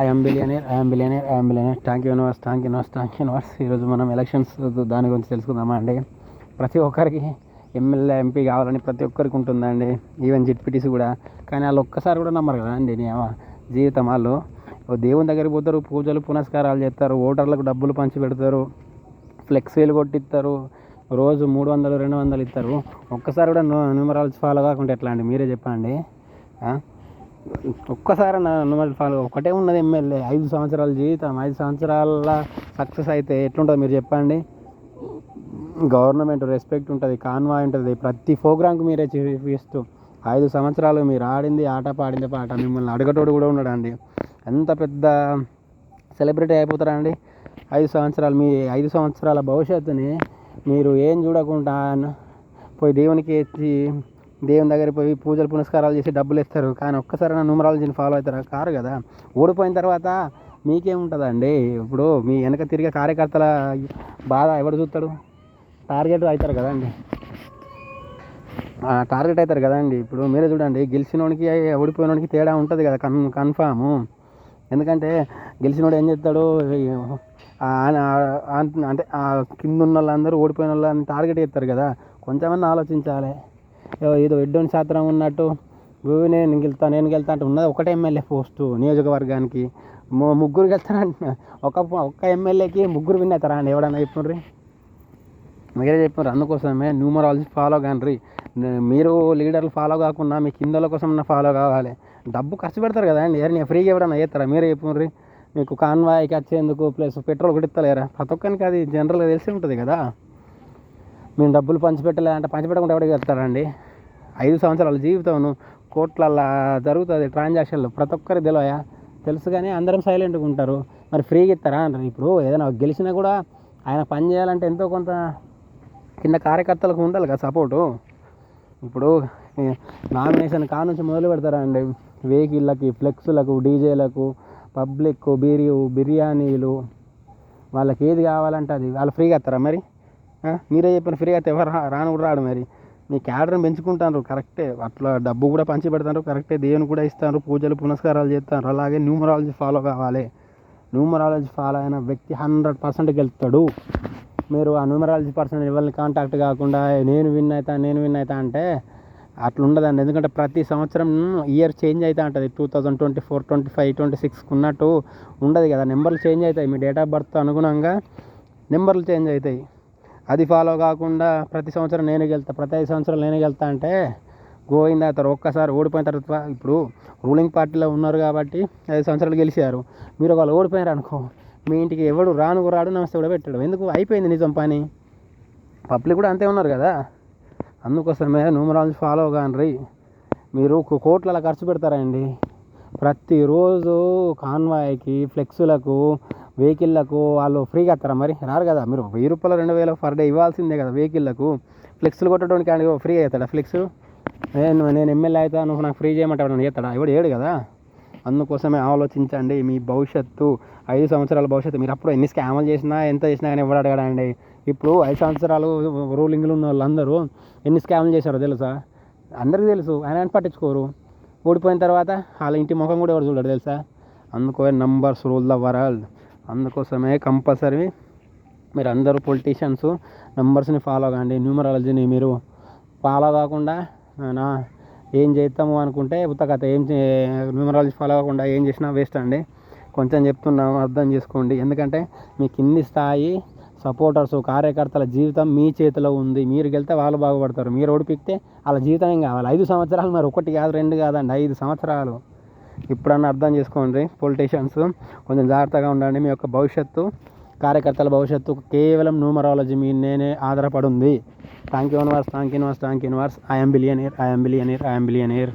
I'm billionaire. Thank you universe. ఈరోజు మనం elections దాని గురించి తెలుసుకుందామా అండి. ప్రతి ఒక్కరికి ఎమ్మెల్యే ఎంపీ కావాలని ప్రతి ఒక్కరికి ఉంటుందండి, ఈవెన్ జెడ్పీటీసీ కూడా. కానీ వాళ్ళు ఒక్కసారి కూడా నమ్మరు కదా అండి. జీవితం వాళ్ళు దేవుని దగ్గరికి పోతారు, పూజలు పునస్కారాలు చేస్తారు, ఓటర్లకు డబ్బులు పంచి పెడతారు, ఫ్లెక్సీలు కొట్టిస్తారు, రోజు 300 200 ఇస్తారు. ఒక్కసారి కూడా న్యూమరాలజీ ఫాలో కాకుండా ఎట్లా అండి, మీరే చెప్పండి. ఒక్కసారి న్యూమరాలజీ ఫాలో ఒకటే ఉన్నది ఎమ్మెల్యే, 5 సంవత్సరాల జీవితం, 5 సంవత్సరాల సక్సెస్ అయితే ఎట్లుంటుంది మీరు చెప్పండి. గవర్నమెంట్ రెస్పెక్ట్ ఉంటుంది, కాన్వాయ్ ఉంటుంది, ప్రతి ప్రోగ్రాంకి మీరే చూపిస్తూ 5 సంవత్సరాలు మీరు ఆడింది ఆట, పాడింది పాట, మిమ్మల్ని అడగటోడు కూడా ఉన్నాడండి. ఎంత పెద్ద సెలబ్రిటీ అయిపోతారండి 5 సంవత్సరాలు. మీ 5 సంవత్సరాల భవిష్యత్తుని మీరు ఏం చూడకుండా పోయి దేవునికి ఎత్తి దేవుని దగ్గర పోయి పూజలు పునస్కారాలు చేసి డబ్బులు ఇస్తారు. కానీ ఒక్కసారి న్యూమరాలజీని ఫాలో అవుతారా? కారు కదా. ఓడిపోయిన తర్వాత మీకేముంటుందండి? ఇప్పుడు మీ వెనక తిరిగే కార్యకర్తల బాధ ఎవడు చూస్తాడు? టార్గెట్ అవుతారు కదండి, టార్గెట్ అవుతారు కదండి. ఇప్పుడు మీరే చూడండి, గెలిచినోడికి ఓడిపోయినోడికి తేడా ఉంటుంది కదా, కన్ఫాము. ఎందుకంటే గెలిచినోడు ఏం చేస్తాడు అంటే కింద ఉన్న వాళ్ళందరూ ఓడిపోయిన వాళ్ళని టార్గెట్ చేస్తారు కదా. కొంచెమన్నా ఆలోచించాలి. ఏదో ఎడ్డోని శాస్త్రం ఉన్నట్టు నేను గెలుతా అంటే ఉన్నది ఒకటే ఎమ్మెల్యే పోస్టు నియోజకవర్గానికి. ముగ్గురు గెలుస్తారంట. ఒక్క ఎమ్మెల్యేకి ముగ్గురు విన్ అవుతారా అండి? ఎవడన్నా చెప్పుర్రి, మీరే చెప్పారు. అందుకోసమే న్యూమరాలజీ ఫాలో కానిరి. మీరు లీడర్లు ఫాలో కాకుండా మీ కిందల కోసం ఫాలో కావాలి. డబ్బు ఖర్చు పెడతారు కదా అండి, ఎవరిని ఫ్రీగా ఎవడన్నా చేస్తారా? మీరే చెప్పుర్రి. మీకు కాన్వాయ్కి వచ్చేందుకు ప్లస్ పెట్రోల్ కూడా ఇస్తలేరా? ప్రతి ఒక్కరికి అది జనరల్గా తెలిసి ఉంటుంది కదా. మేము డబ్బులు పంచిపెట్టలేదంటే పంచిపెట్టకుండా ఎవరికి వెళ్తారండి? 5 సంవత్సరాల జీవితం కోట్లల్లో జరుగుతుంది ట్రాన్సాక్షన్లు, ప్రతి ఒక్కరికి తెలియయా? తెలుసు కానీ అందరం సైలెంట్గా ఉంటారు. మరి ఫ్రీగా ఇస్తారా అంటారు. ఇప్పుడు ఏదైనా గెలిచినా కూడా ఆయన పని చేయాలంటే ఎంతో కొంత కింద కార్యకర్తలకు ఉండాలి కదా సపోర్టు. ఇప్పుడు నామినేషన్ నుంచి మొదలు పెడతారా అండి, వెహికల్లకి, ఫ్లెక్స్లకు, డీజేలకు, పబ్లిక్ బిర్యానీలు, వాళ్ళకి ఏది కావాలంటే అది వాళ్ళు ఫ్రీగా ఇస్తారా? మరి మీరే చెప్పిన ఫ్రీగా అయితే ఎవరు రాను కూడా రాడు. మరి మీ క్యాడర్ని పెంచుకుంటారు కరెక్టే, అట్లా డబ్బు కూడా పంచి పెడతారు కరెక్టే, దేవుని కూడా ఇస్తారు, పూజలు పునస్కారాలు చేస్తారు. అలాగే న్యూమరాలజీ ఫాలో కావాలి. న్యూమరాలజీ ఫాలో అయిన వ్యక్తి 100% గెలుస్తాడు. మీరు ఆ న్యూమరాలజీ పర్సన్ ఎవరిని కాంటాక్ట్ కాకుండా నేను విన్ అవుతా అంటే అట్లా ఉండదండి. ఎందుకంటే ప్రతి సంవత్సరం ఇయర్ చేంజ్ అవుతూ ఉంటుంది. 2024, 25, 26 ఉన్నట్టు ఉండదు కదా. నెంబర్లు చేంజ్ అవుతాయి, మీ డేట్ ఆఫ్ బర్త్ అనుగుణంగా నెంబర్లు చేంజ్ అవుతాయి. అది ఫాలో కాకుండా ప్రతి సంవత్సరం నేనే గెలుతా, ప్రతి 5 సంవత్సరాలు నేనే గెలుతా అంటే గోయింది అవుతారు. ఒక్కసారి ఓడిపోయిన తర్వాత, ఇప్పుడు రూలింగ్ పార్టీలో ఉన్నారు కాబట్టి 5 సంవత్సరాలు గెలిచారు. మీరు వాళ్ళు ఓడిపోయారు అనుకో, మీ ఇంటికి ఎవడు రాడు, నమస్తే కూడా పెట్టాడు. ఎందుకు? అయిపోయింది నిజం పని. పబ్లిక్ కూడా అంతే ఉన్నారు కదా. అందుకోసమే న్యూమరాలజీ ఫాలో కానిరి. మీరు కోట్లలో ఖర్చు పెడతారండి ప్రతిరోజు కాన్వాయ్కి, ఫ్లెక్సులకు, వెహికల్లకు. వాళ్ళు ఫ్రీగా ఇస్తారా? మరి రారు కదా. మీరు 1000 రూపాయలు 2000 పర్ డే ఇవ్వాల్సిందే కదా వెహికల్లకు. ఫ్లెక్స్లు కొట్టడానికి ఆయన ఫ్రీగా అవుతాడా? ఫ్లెక్స్ నేను ఎమ్మెల్యే అవుతా, నువ్వు నాకు ఫ్రీ చేయమంటే ఎవడన్నా చేస్తాడా? ఎవడు ఏడు కదా. అందుకోసమే ఆలోచించండి. మీ భవిష్యత్తు 5 సంవత్సరాల భవిష్యత్తు. మీరు అప్పుడు ఎన్ని స్కామ్లు చేసినా ఎంత చేసినా కానీ ఎవడు అడగడండి. ఇప్పుడు 5 సంవత్సరాలు రూలింగ్లు ఉన్న వాళ్ళందరూ ఎన్ని స్కామ్లు చేశారో తెలుసా? అందరికీ తెలుసు. ఆయన పట్టించుకోరు. ఓడిపోయిన తర్వాత వాళ్ళ ఇంటి ముఖం కూడా ఎవరు చూడరు తెలుసా. అందుకోసం నంబర్స్ రూల్ ద వరల్డ్. అందుకోసమే కంపల్సరీ మీరు అందరూ పొలిటీషియన్స్ నంబర్స్ని ఫాలో కాండి. న్యూమరాలజీని మీరు ఫాలో కాకుండా ఏం చేస్తాము అనుకుంటే ఉత్తకథ. న్యూమరాలజీ ఫాలో కాకుండా ఏం చేసినా వేస్ట్ అండి. కొంచెం చెప్తున్నాము, అర్థం చేసుకోండి. ఎందుకంటే మీ కింది స్థాయి సపోర్టర్స్, కార్యకర్తల జీవితం మీ చేతిలో ఉంది. మీరు గెలితే వాళ్ళు బాగుపడతారు, మీరు ఓడిపిస్తే వాళ్ళ జీవితం ఏం కావాలి? 5 సంవత్సరాలు. మరి 1 కాదు 2 కాదండి, 5 సంవత్సరాలు. ఇప్పుడన్నా అర్థం చేసుకోండి. పొలిటీషియన్స్ కొంచెం జాగ్రత్తగా ఉండండి. మీ యొక్క భవిష్యత్తు, కార్యకర్తల భవిష్యత్తు కేవలం న్యూమరాలజీ మీ నేనే ఆధారపడి ఉంది. Thank you universe. I'm billionaire.